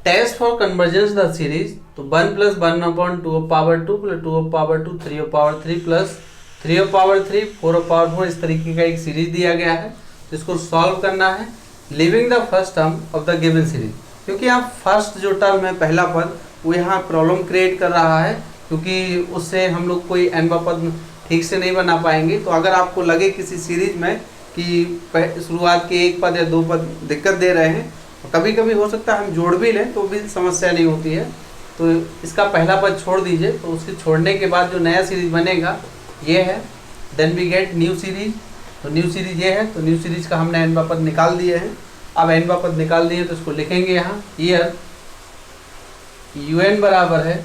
Test for convergence the series, तो 1 plus 1/2 plus 2/2 3/3 plus 3/3 4/4 इस तरीके का एक सीरीज दिया गया है, जिसको सॉल्व करना है living the first term of the given series. क्योंकि यहाँ फर्स्ट जो टर्म है पहला पद वो यहाँ प्रॉब्लम क्रिएट कर रहा है, क्योंकि उससे हम लोग कोई n पद ठीक से नहीं बना पाएंगे। तो अगर आपको लगे किसी सीरीज में कि शुरुआत के एक पद या दो पद दिक्कत दे रहे हैं, तो कभी कभी हो सकता है हम जोड़ भी लें तो भी समस्या नहीं होती है। तो इसका पहला पद छोड़ दीजिए, तो उसके छोड़ने के बाद जो नया सीरीज बनेगा ये है, then we get new series. तो न्यू सीरीज ये है, तो न्यू सीरीज का हमने n पद निकाल दिए हैं। अब n पद निकाल दिए तो इसको लिखेंगे यहाँ ईयर un बराबर है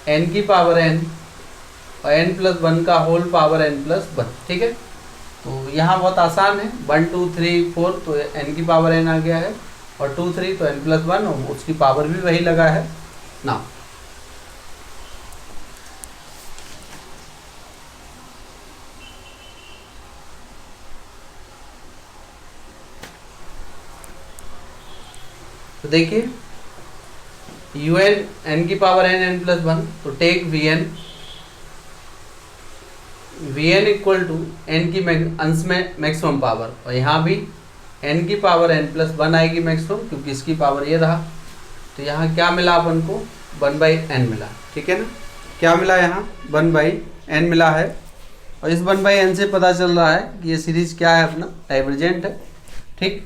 n की पावर n और n प्लस 1 का होल पावर n प्लस 1। ठीक है, तो यहाँ बहुत आसान है, 1 2 3 4 तो n की पावर n आ गया है, और 2 3 तो n प्लस 1 और उसकी पावर भी वही लगा है ना। तो देखिए un n की पावर n प्लस 1, तो take vn equal to n की अंश में मैक्सिमम पावर, और यहाँ भी n की पावर n प्लस 1 आएगी मैक्सिमम, क्योंकि इसकी पावर ये रहा। तो यहाँ क्या मिला अपन को, 1/n मिला। ठीक है ना, क्या मिला यहाँ 1/n मिला है, और इस 1/n से पता चल रहा है कि ये सीरीज क्या है, अपना डाइवर्जेंट है। ठीक,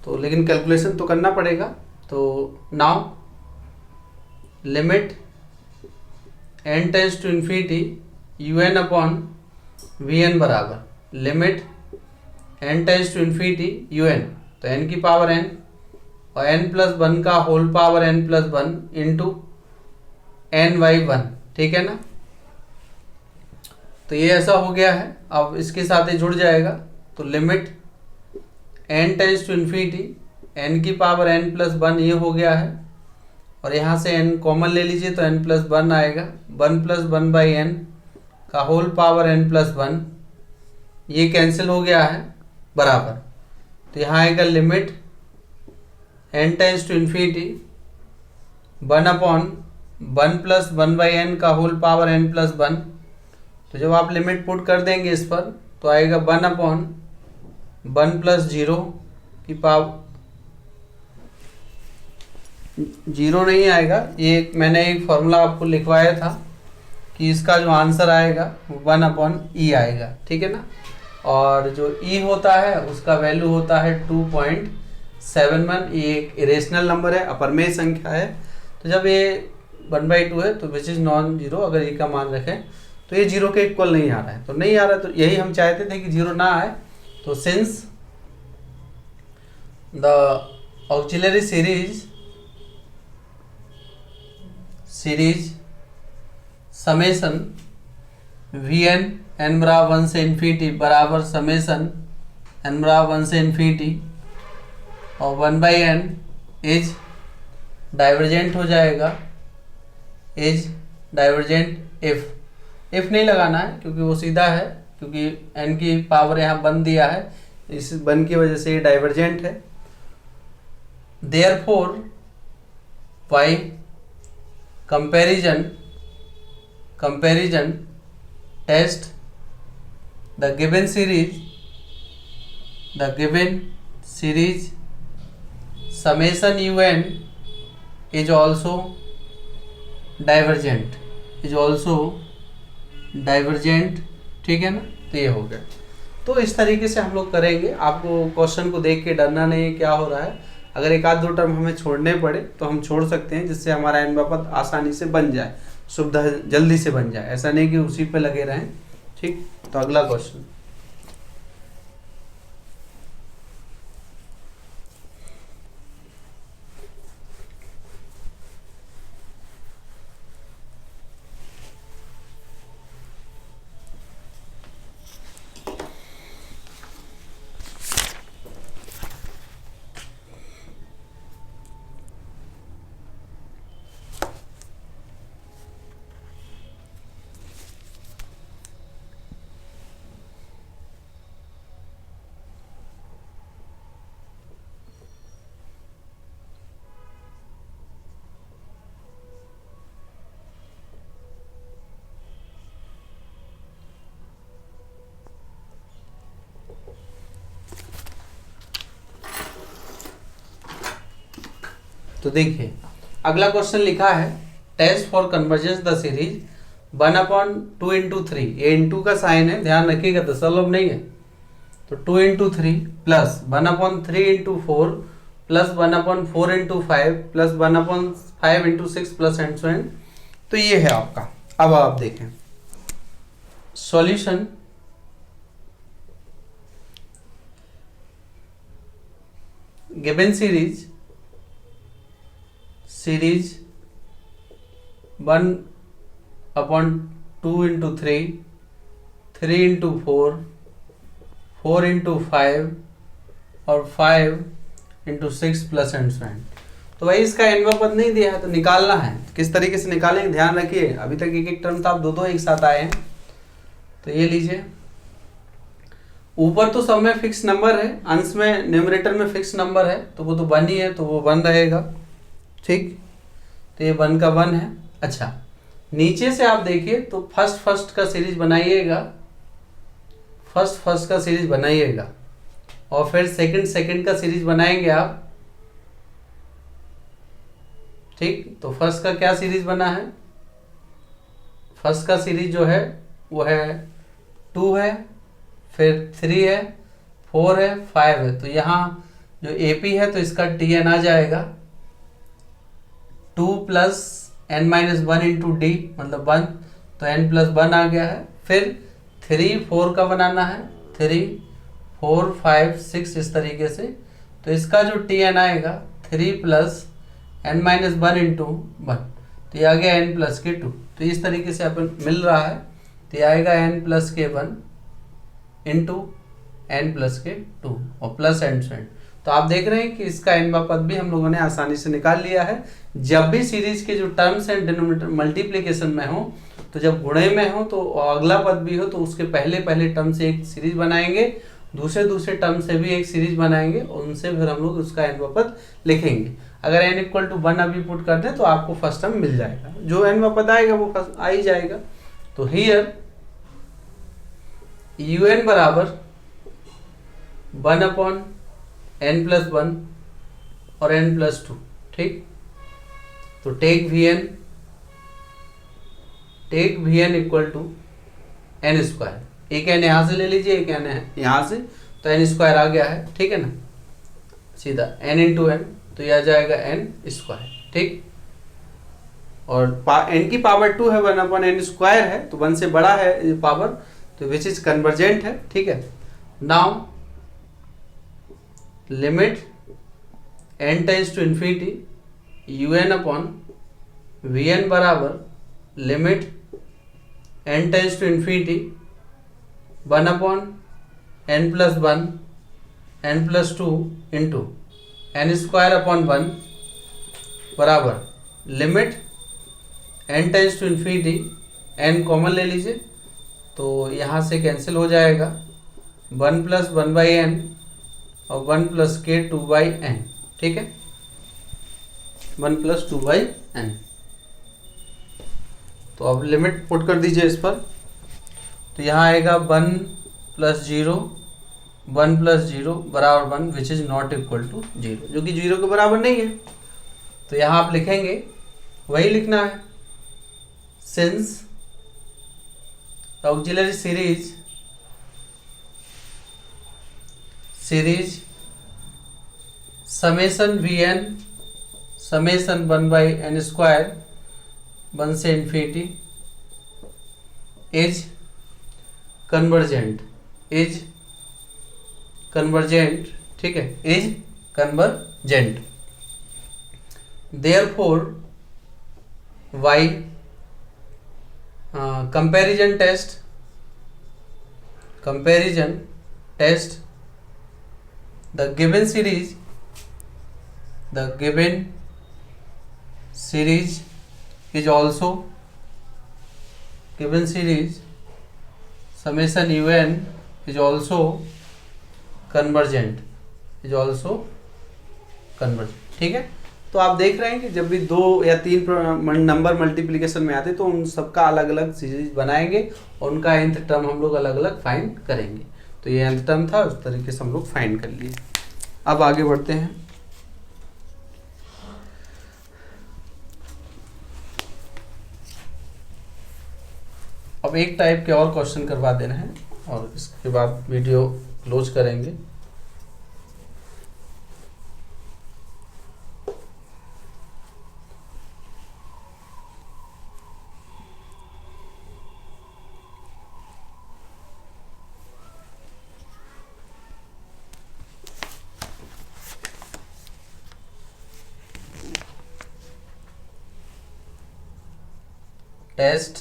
तो लेकिन कैलकुलेशन तो करना पड़ेगा। तो now limit n tends to infinity un upon vn बराबर limit n tends to infinity un, तो n की पावर n और n प्लस 1 का whole power n plus 1 into n/1। ठीक है ना, तो ये ऐसा हो गया है। अब इसके साथ ही जुड़ जाएगा, तो limit n tends to infinity n की पावर n प्लस 1 ये हो गया है, और यहाँ से n कॉमन ले लीजिए तो n प्लस 1 आएगा, 1 प्लस 1/n का होल पावर n प्लस 1, ये कैंसिल हो गया है बराबर। तो यहाँ आएगा limit n tends to infinity 1/1 plus 1/n का होल पावर n प्लस 1। तो जब आप लिमिट पुट कर देंगे इस पर, तो आएगा 1/1 प्लस 0 की पावर, 0 नहीं आएगा, ये मैंने एक फॉर्मूला आपको लिखवाया था कि इसका जो आंसर आएगा वो 1/e आएगा। ठीक है ना, और जो e होता है उसका वैल्यू होता है 2.71। ये एक इरेशनल नंबर है, अपरमेय संख्या है। तो जब ये 1/2 है तो विच इज नॉन जीरो, अगर e का मान रखें तो ये 0 के इक्वल नहीं आ रहा है, तो नहीं आ रहा है, तो यही हम चाहते थे कि 0 ना आए। तो since the auxiliary series summation vn n बराबर 1 से इन्फिनिटी बराबर समेसन n बराबर 1 से इन्फिनिटी और 1/n इज डाइवर्जेंट हो जाएगा, इज डाइवर्जेंट इफ नहीं लगाना है क्योंकि वो सीधा है, क्योंकि n की पावर यहाँ 1 दिया है, इस 1 की वजह से ये डाइवर्जेंट है। Therefore by comparison test the given series summation un is also divergent ठीक है ना। तो ये हो गया। तो इस तरीके से हम लोग करेंगे, आपको क्वेश्चन को देख के डरना नहीं है क्या हो रहा है। अगर एक आध दो टर्म हमें छोड़ने पड़े तो हम छोड़ सकते हैं, जिससे हमारा n पद आसानी से बन जाए, सुविधा जल्दी से बन जाए, ऐसा नहीं कि उसी पे लगे रहें। ठीक, तो अगला क्वेश्चन। तो देखिए अगला क्वेश्चन लिखा है test for convergence the series 1/2 into 3, ये इंटू का साइन है, ध्यान रखिएगा, दशमलव नहीं है। तो 2 into 3 plus 1/3 into 4 plus 1/4 into 5 plus 1/5 into 6 plus and so and. तो ये है आपका। अब आप देखें solution. Given series 1/2 into 3, 3 into 4, 4 into 5 और 5 into 6 plus and so and. तो भाई इसका एनवा पद नहीं दिया है तो निकालना है। किस तरीके से निकालेंगे ध्यान रखिए, अभी तक एक एक टर्म था, आप दो दो एक साथ आए हैं। तो ये लीजिए, ऊपर तो सब में फिक्स नंबर है, अंश में न्यूमरेटर में फिक्स नंबर है, तो वो तो 1 ही है, तो वो 1 रहेगा। ठीक, तो ये 1 का 1 है। अच्छा, नीचे से आप देखिए तो फर्स्ट का सीरीज बनाइएगा, फर्स्ट का सीरीज बनाइएगा और फिर सेकंड का सीरीज बनाएंगे आप। ठीक, तो फर्स्ट का क्या सीरीज बना है, फर्स्ट का सीरीज जो है वो है 2 है, फिर 3 है, 4 है, 5 है। तो यहाँ जो AP है तो इसका TN आ जाएगा 2 प्लस n-1 इंटू डी मतलब 1, तो n प्लस 1 आ गया है। फिर 3 4 का बनाना है, 3 4 5 6 इस तरीके से। तो इसका जो TN आएगा 3 प्लस n-1 इंटू 1, तो ये आ गया n प्लस के 2। तो इस तरीके से अपन मिल रहा है, तो ये आएगा n प्लस के 1 इंटू n प्लस के 2 और प्लस एंड सो एंड। तो आप देख रहे हैं कि इसका n पद भी हम लोगों ने आसानी से निकाल लिया है। जब भी सीरीज के जो टर्म्स एंड डिनोमिनेटर मल्टीप्लिकेशन में हो, तो जब गुणे में हो तो अगला पद भी हो, तो उसके पहले टर्म से एक सीरीज बनाएंगे, दूसरे टर्म से भी एक सीरीज बनाएंगे और उनसे फिर हम लोग उसका n पद लिखेंगे। अगर n इक्वल टू 1 अभी पुट कर दें तो आपको फर्स्ट टर्म मिल जाएगा, जो n पद आएगा वो फर्स्ट आ ही जाएगा। तो हियर un बराबर 1/n+1 और n+2। ठीक, तो take vn equal to n square. एक n यहाँ से ले लीजिए, एक n है यहाँ से, तो n स्क्वायर आ गया है। ठीक है ना, सीधा n इंटू n, तो यह आ जाएगा n स्क्वायर। ठीक, और n की पावर 2 है, 1/n स्क्वायर है, तो 1 से बड़ा है पावर, तो विच इज कन्वर्जेंट है। ठीक है, now limit n tends to infinity un upon vn बराबर limit n tends to infinity 1/n+1 n+2 into n square upon 1 बराबर limit n tends to infinity, n common ले लीजिए, तो यहाँ से कैंसिल हो जाएगा, 1 + 1/n और 1 + k 2/n। ठीक है, 1 + 2/n। तो अब लिमिट पुट कर दीजिए इस पर, तो यहाँ आएगा 1 + 0 1 + 0 बराबर 1 which is not equal to 0, जो कि 0 के बराबर नहीं है। तो यहाँ आप लिखेंगे, वही लिखना है, since auxiliary series summation vn summation 1/n² 1 से इन्फिनिटी इज कन्वर्जेंट, ठीक है, is convergent. Therefore by comparison test the given series is also summation un is also convergent, ठीक है। तो आप देख रहे हैं कि जब भी 2 या 3 नंबर मल्टीप्लिकेशन में आते तो उन सबका अलग अलग सीरीज बनाएंगे और उनका nth टर्म हम लोग अलग अलग फाइंड करेंगे। तो ये nth टर्म था, उस तरीके से हम लोग फाइंड कर लिए। अब आगे बढ़ते हैं। अब एक टाइप के और क्वेश्चन करवा देना है और इसके बाद वीडियो क्लोज करेंगे। Test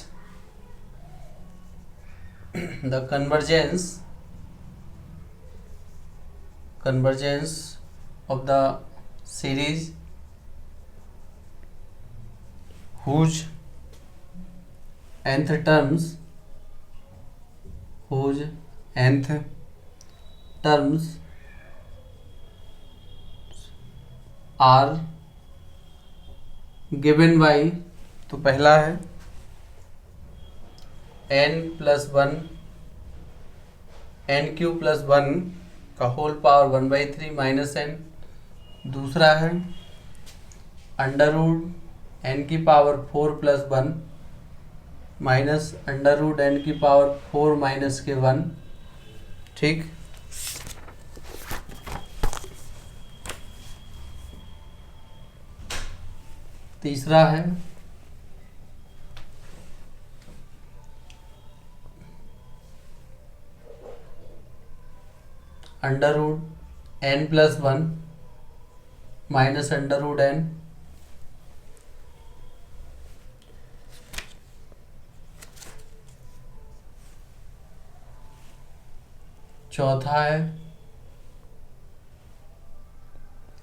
the convergence of the series whose nth terms are given by, तो पहला है n+1 n³ + 1 का होल पावर 1/3 माइनस n। दूसरा है √n⁴ + 1 माइनस √n⁴ माइनस के 1। ठीक। तीसरा है √n+1 माइनस √n। चौथा है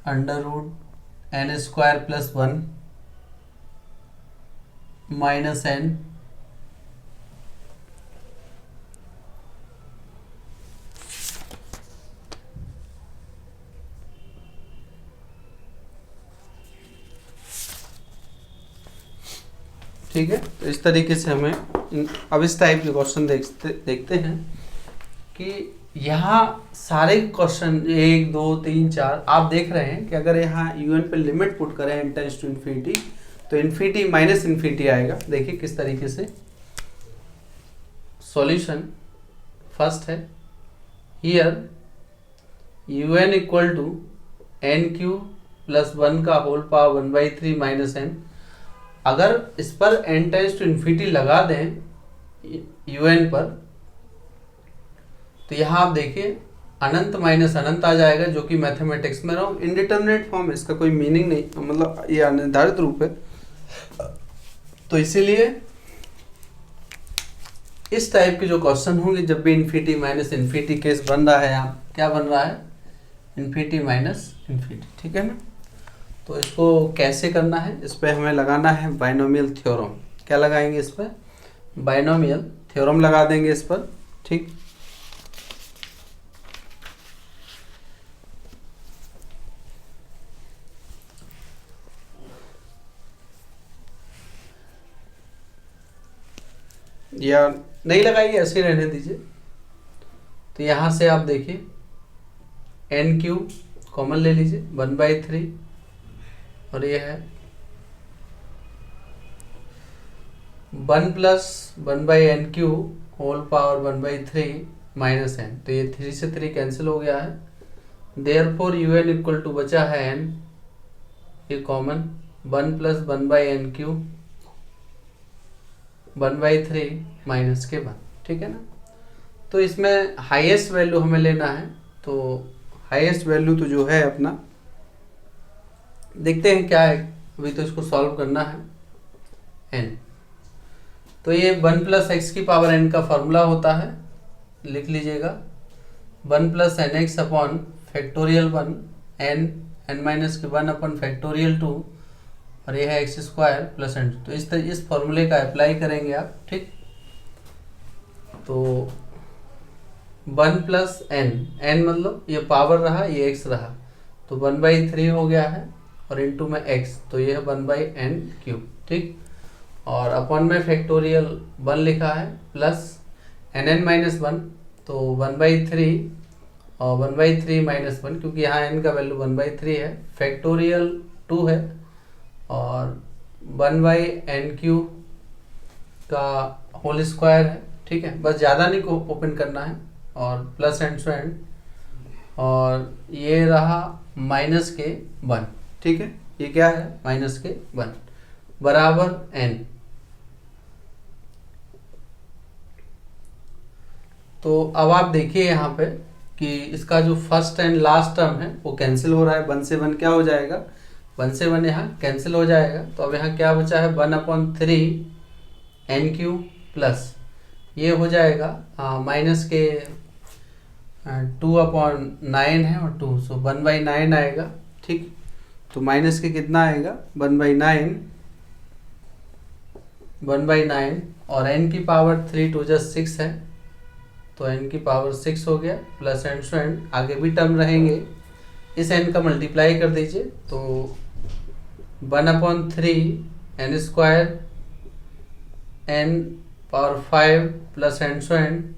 √n² + 1 माइनस n। ठीक है। तो इस तरीके से हमें अब इस टाइप के क्वेश्चन देखते हैं कि यहाँ सारे क्वेश्चन 1 2 3 4 आप देख रहे हैं कि अगर यहाँ un पे लिमिट पुट करें n टेंड्स टू इन्फिनिटी तो इन्फिनिटी माइनस इन्फिनिटी आएगा। देखिए किस तरीके से सॉल्यूशन। फर्स्ट है हियर un = n³ + 1 का होल पावर 1/3 माइनस n। अगर इस पर n टेंड्स टू इन्फिनिटी लगा दें un पर तो यहाँ आप देखिए अनंत माइनस अनंत आ जाएगा, जो कि मैथमेटिक्स में रहो इनडिटर्मिनेट फॉर्म है, इसका कोई मीनिंग नहीं, मतलब ये अनिर्धारित रूप है। तो इसीलिए इस टाइप के जो क्वेश्चन होंगे जब भी इन्फिनिटी माइनस इन्फिनिटी केस बन रहा है, यहाँ क्या बन रहा है इन्फिनिटी माइनस इन्फिनिटी। ठीक है ना। तो इसको कैसे करना है, इस पर हमें लगाना है बाइनोमियल थ्योरम। क्या लगाएंगे इस पर, बाइनोमियल थ्योरम लगा देंगे इस पर। ठीक। या नहीं लगाइए, ऐसे रहने दीजिए। तो यहाँ से आप देखिए n³ कॉमन ले लीजिए 1/3 और ये है 1 + 1/n³ whole power 1/3 minus n। तो ये 3 से 3 कैंसिल हो गया है। देयरफॉर un = बचा है n, ये कॉमन 1 + 1/n³ 1/3 माइनस के 1। ठीक है ना। तो इसमें हाईएस्ट वैल्यू हमें लेना है, तो हाईएस्ट वैल्यू तो जो है अपना देखते हैं क्या है। अभी तो इसको सॉल्व करना है n। तो ये 1 + x⁴n का फॉर्मूला होता है, लिख लीजिएगा 1 + nx/(1) n-(1/2) और ये है x² + n। तो इस फॉर्मूले का अप्लाई करेंगे आप। ठीक। तो 1 + n मतलब ये पावर रहा, ये x रहा, तो 1/3 हो गया है और इनटू में x, तो ये है 1/n³। ठीक। और अपन में फैक्टोरियल 1 लिखा है प्लस nn-1, तो 1/3 और 1/3 माइनस 1, क्योंकि यहाँ n का वैल्यू 1/3 है। फैक्टोरियल 2 है और 1/n³ का होल स्क्वायर है, ठीक है, बस ज़्यादा नहीं को ओपन करना है, और प्लस एंड सो एंड, और ये रहा माइनस के 1, ठीक है, ये क्या है माइनस के 1 बराबर n। तो अब आप देखिए यहाँ पे कि इसका जो फर्स्ट एंड लास्ट टर्म है वो कैंसिल हो रहा है, 1 से 1 क्या हो जाएगा, 1 से 1 यहाँ कैंसिल हो जाएगा। तो अब यहाँ क्या बचा है 1/3 n³ प्लस ये हो जाएगा माइनस के 2/9 है और 2, सो 1/9 आएगा, ठीक। तो माइनस के कितना आएगा 1/9 और n की पावर 3 2 जा 6 है, तो n की पावर 6 हो गया, प्लस एंड सो एंड, आगे भी टर्म रहेंगे, इस n का मल्टीप्लाई कर दीजिए, तो 1/3 n² n power 5 plus and so and,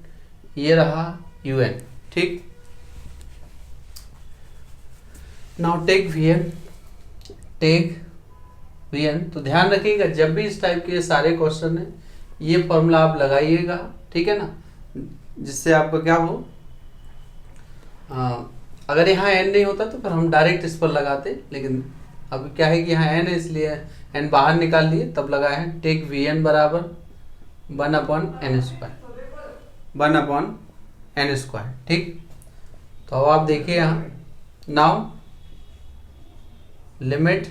ये रहा un, ठीक। नाउ टेक vn, तो ध्यान रखिएगा जब भी इस टाइप के सारे क्वेश्चन है ये फॉर्मूला आप लगाइएगा, ठीक है ना, जिससे आपका क्या हो, अगर यहाँ n नहीं होता तो फिर हम डायरेक्ट इस पर लगाते, लेकिन अब क्या है कि यहाँ n है इसलिए n बाहर निकाल लिए तब लगाए हैं। टेक vn बराबर 1/n², ठीक। तो अब आप देखिए यहाँ, now limit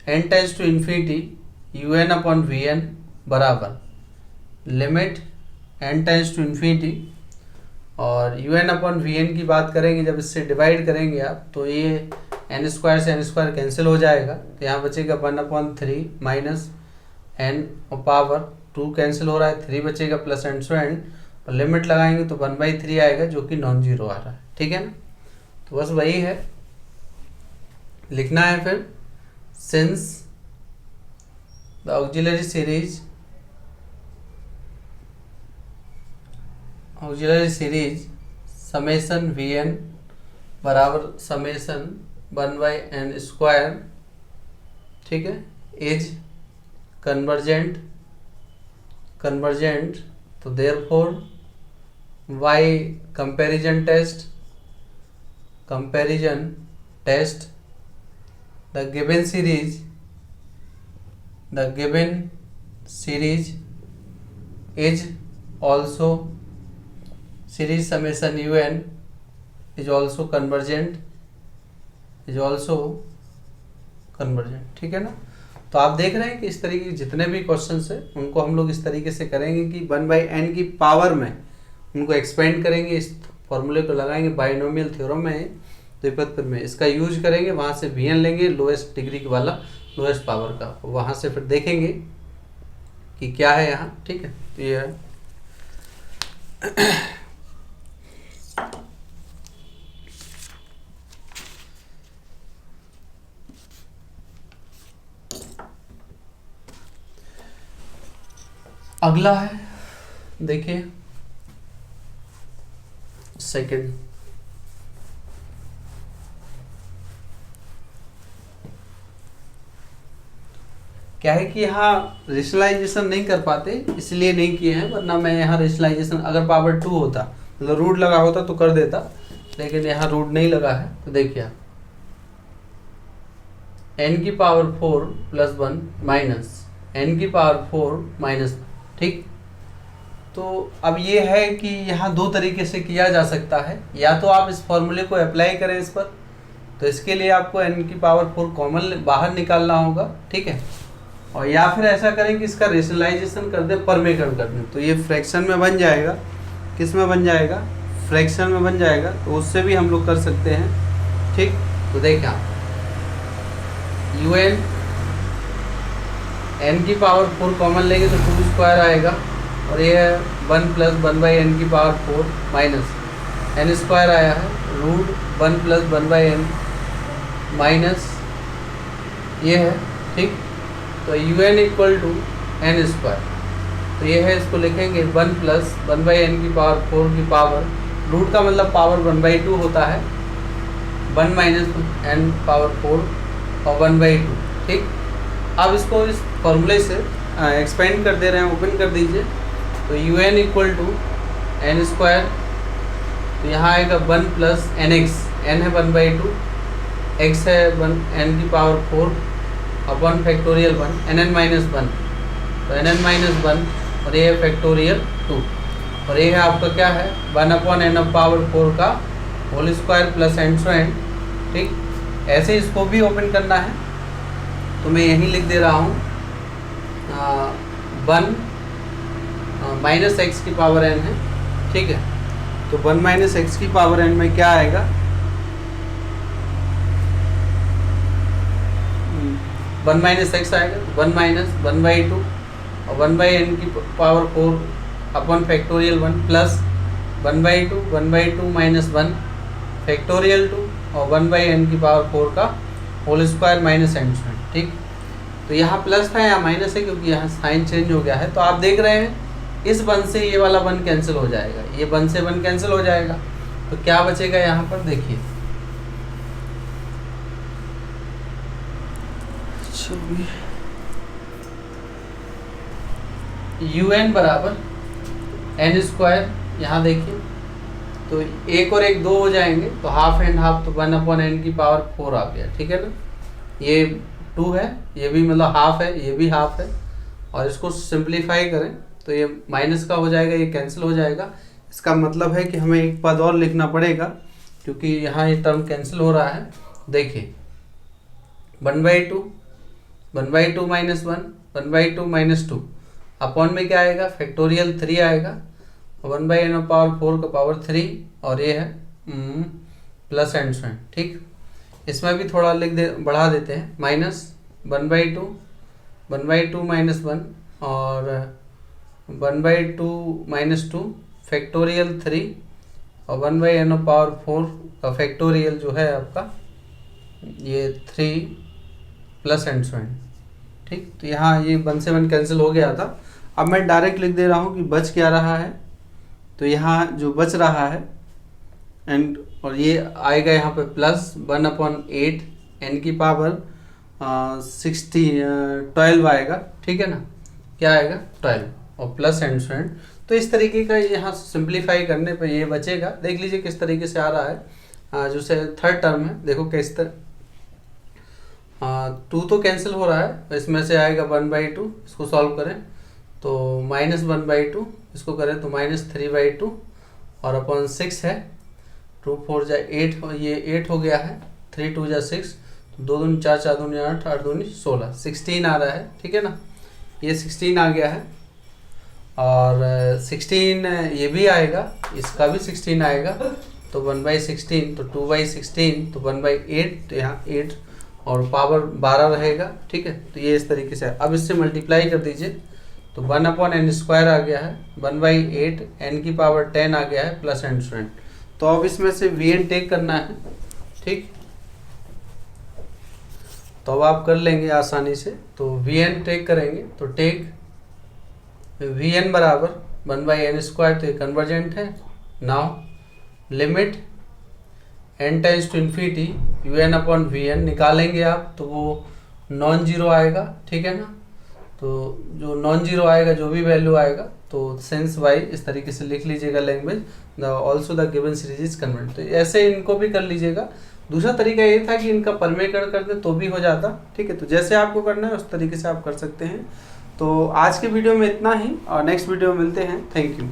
n tends to infinity un/vn बराबर limit n tends to infinity, और un/vn की बात करेंगे जब इससे डिवाइड करेंगे आप, तो ये n² से n² कैंसिल हो जाएगा, तो यहाँ बचेगा 1/3 माइनस n और पावर 2 कैंसिल हो रहा है, 3 बचेगा प्लस एंड सो एंड, और लिमिट लगाएंगे तो 1/3 आएगा जो कि नॉन जीरो आ रहा है, ठीक है ना। तो बस वही है, लिखना है फिर since the auxiliary series summation vn बराबर समेशन 1/n², ठीक है, इज कन्वर्जेंट, तो therefore by comparison test the given series is also series summation un is also convergent, ठीक है ना। तो आप देख रहे हैं कि इस तरीके के जितने भी क्वेश्चंस हैं उनको हम लोग इस तरीके से करेंगे कि 1/n की पावर में उनको एक्सपेंड करेंगे, इस फॉर्मूले को लगाएंगे बाइनोमियल थ्योरम में, द्विपद में इसका यूज करेंगे, वहाँ से vn लेंगे लोएस्ट डिग्री वाला, लोएस्ट पावर का, वहाँ से फिर देखेंगे कि क्या है यहाँ, ठीक है। तो ये है अगला है, देखिए सेकंड, क्या है कि यहाँ रेशनलाइजेशन नहीं कर पाते इसलिए नहीं किए हैं, वरना मैं यहाँ रेशनलाइजेशन अगर पावर 2 होता, मतलब रूट लगा होता तो कर देता, लेकिन यहाँ रूट नहीं लगा है। तो देखिए आप n की पावर 4 प्लस 1 माइनस n की पावर 4 माइनस, ठीक। तो अब ये है कि यहाँ दो तरीके से किया जा सकता है, या तो आप इस फॉर्मूले को अप्लाई करें इस पर, तो इसके लिए आपको n की पावर 4 कॉमन बाहर निकालना होगा, ठीक है, और या फिर ऐसा करें कि इसका रेशनलाइजेशन कर दें, परमेकरण कर दें, तो ये फ्रैक्शन में बन जाएगा, किस में बन जाएगा, फ्रैक्शन में बन जाएगा, तो उससे भी हम लोग कर सकते हैं, ठीक। तो देखिए आप un n की पावर 4 कॉमन लेंगे तो 2² आएगा, और ये 1 प्लस 1/n की पावर 4 माइनस n² आया है, रूट 1 प्लस 1/n माइनस ये है, ठीक। तो un इक्वल टू n², तो ये है, इसको लिखेंगे 1 प्लस 1/n की पावर 4 की पावर, रूट का मतलब पावर 1/2 होता है, 1 माइनस n पावर 4 और 1/2, ठीक। अब इसको इस फॉर्मूले से एक्सपेंड कर दे रहे हैं, ओपन कर दीजिए। तो u n equal to n square, तो यहाँ आएगा 1 प्लस एन एक्स, एन है 1/2, एक्स है 1 एन की power 4 upon factorial 1 n n minus 1, तो एन एन माइनस 1 और ये है फैक्टोरियल 2, और ये है आपका क्या है 1 अपॉन एन पावर 4 का whole square plus and so and. ठीक, ऐसे इसको भी ओपन करना है, तो मैं यहीं लिख दे रहा हूँ 1 माइनस एक्स की पावर एन है। ठीक है, तो 1 माइनस एक्स की पावर एन में क्या आएगा 1 माइनस एक्स आएगा, तो 1 माइनस 1/2 और 1/n की power 4 upon factorial 1 plus 1/2 minus 1 factorial 2 और 1/n की पावर 4 का whole square minus and so and. ठीक, तो यहाँ प्लस था यहाँ माइनस है क्योंकि यहाँ साइन चेंज हो गया है। तो आप देख रहे हैं इस 1 से ये वाला 1 कैंसिल हो जाएगा, ये 1 से 1 कैंसिल हो जाएगा, तो क्या बचेगा यहाँ पर देखिए यू एन बराबर एन स्क्वायर, यहाँ देखिए तो एक और एक 2 हो जाएंगे, तो हाफ एंड हाफ, तो 1 अपॉन एन की पावर 4 आ गया। ठीक है ना, ये 2 है, ये भी मतलब हाफ है, ये भी हाफ है, और इसको सिंप्लीफाई करें तो ये माइनस का हो जाएगा, ये कैंसिल हो जाएगा। इसका मतलब है कि हमें एक पद और लिखना पड़ेगा क्योंकि यहाँ ये टर्म कैंसिल हो रहा है। देखिए 1/2 माइनस 1 1/2 माइनस 2 अपॉन में क्या आएगा फैक्टोरियल 3 आएगा, 1/n पावर 4 का पावर 3, और ये है प्लस एंड सो एंड। ठीक, इसमें भी थोड़ा बढ़ा देते हैं, माइनस 1/2 माइनस 1 और 1/2 माइनस 2 फैक्टोरियल 3 और 1/n पावर 4 का फैक्टोरियल जो है आपका ये 3 प्लस एंड सो एंड। ठीक, तो यहाँ ये 1 से 1 कैंसिल हो गया था। अब मैं डायरेक्ट लिख दे रहा हूँ कि बच क्या रहा है, तो यहाँ जो बच रहा है एंड और ये आएगा यहाँ पे प्लस 1/8 n की पावर 12 आएगा। ठीक है ना, क्या आएगा 12 और प्लस एंड सो एंड। तो इस तरीके का यहाँ सिंप्लीफाई करने पे ये बचेगा। देख लीजिए किस तरीके से आ रहा है, जो से थर्ड टर्म है देखो किस तरह 2 तो कैंसिल हो रहा है, इसमें से आएगा 1/2, इसको सॉल्व करें तो माइनस 1/2, इसको करें तो माइनस 3/2 और अपॉन 6 है, 2 4 जा 8, ये 8 हो गया है, 3 2 जा 6, 2 दूनी 4 4 दूनी 8 8 दूनी 16, 16 आ रहा है। ठीक है ना, ये 16 आ गया है और 16 ये भी आएगा, इसका भी 16 आएगा, तो 1/16 तो 2/16 तो 1/8, तो यहाँ 8 और पावर 12 रहेगा। ठीक है, तो ये इस तरीके से। अब इससे मल्टीप्लाई कर दीजिए तो 1/n स्क्वायर आ गया है, 1/8 n की पावर 10 आ गया है प्लस एंड सो एंड। तो अब इसमें से vn टेक करना है। ठीक, तो अब आप कर लेंगे आसानी से। तो vn टेक करेंगे तो टेक vn बराबर 1/n स्क्वायर, तो ये कन्वर्जेंट है। Now limit n tends to infinity un upon vn निकालेंगे आप तो वो नॉन जीरो आएगा। ठीक है ना, तो जो नॉन जीरो आएगा, जो भी वैल्यू आएगा, तो सेंस वाई इस तरीके से लिख लीजिएगा language the also the given series is convert. तो ऐसे इनको भी कर लीजिएगा। दूसरा तरीका ये था कि इनका परमेकरण कर दे तो भी हो जाता। ठीक है, तो जैसे आपको करना है उस तरीके से आप कर सकते हैं। तो आज के वीडियो में इतना ही और नेक्स्ट वीडियो में मिलते हैं। Thank you.